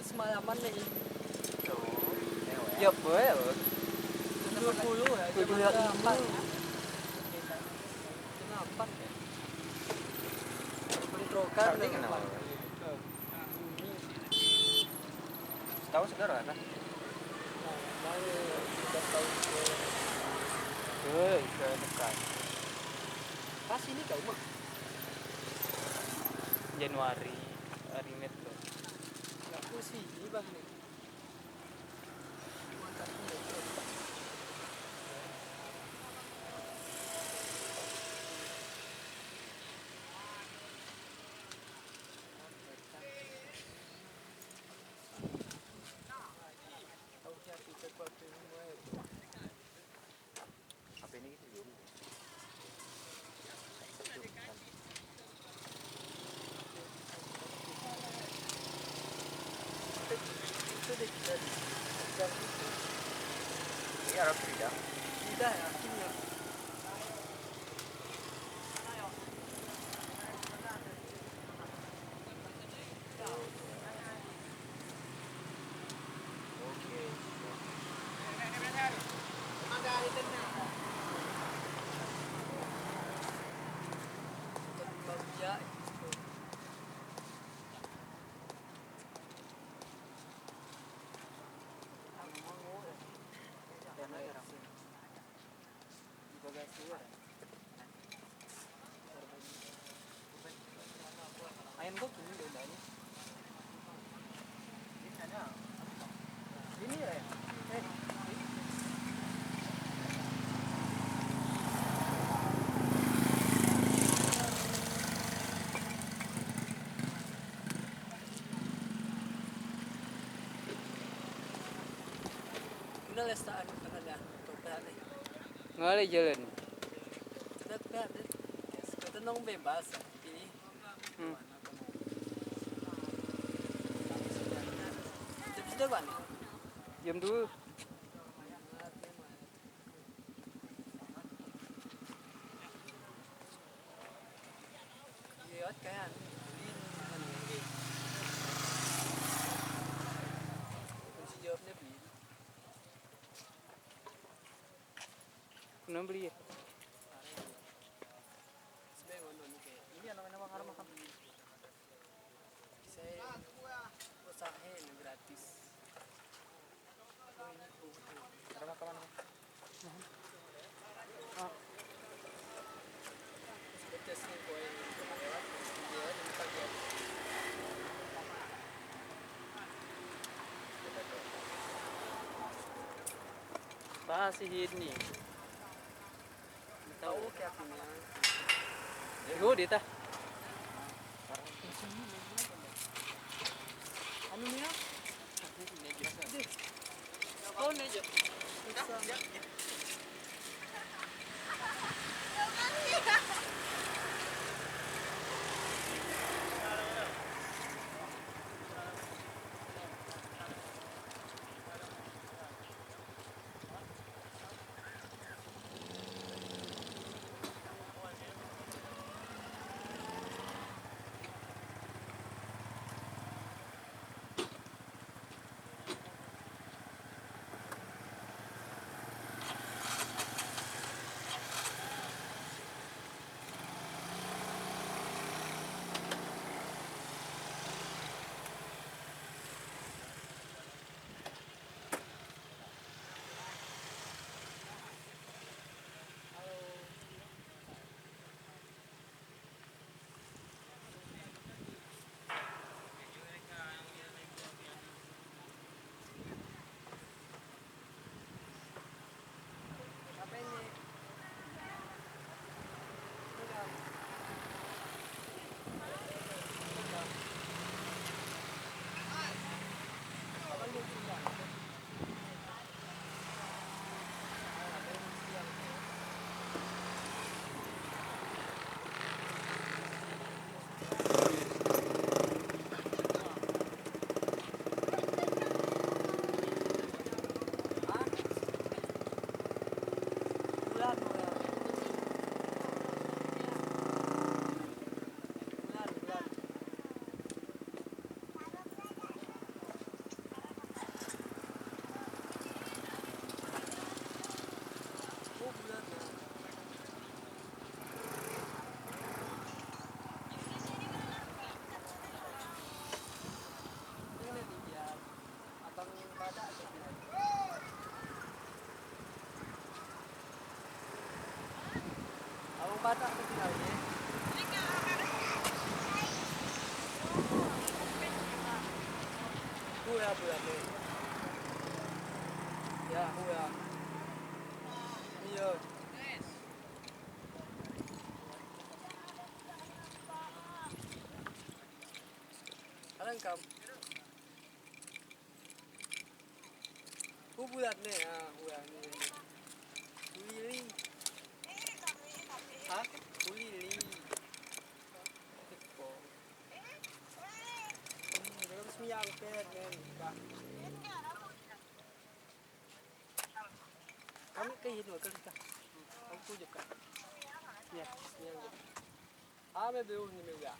semalaman nih. Ya boleh. 20 ya. 78. Kenapa ya? Bentrokan Tapi kenapa? Tahu segar kan? Ke dekat. Pas ini kau mah. Januari, hari metro. Aku sih ini bang nih. Apa ini gitu? Itu deh kita jam itu. Ini Arab tidak. Tidak ya, akhirnya. Oke. Bagja. Ayam kok gini bedanya? Ini ya. Ini lestaan kanada. Total nih. Ngalih jalan. Dapat. Kita nong bebas. Ini. Sudah kan? Jam 2. Lihat kan. Kunci jawabnya beli. Kenapa beli ya? Ini nama karena makan. Saya usahain gratis. Ada makan mana? Betes nih kue yang lewat. Dia di pagi. Pasti ini. Tahu kayak punya. Gue di tah. Anu nih ya? Oh nih jo. patah ke lagi. Buya buya buya. Ya buya. Iya. Sekarang kamu. Buya nih ya buya nih. Lili. Hah? Lili. Tipo. Terus miyang pet men. Kami kayak ini kan kita. Aku juga. Ya, miyang. Ah, me beu ni me ya.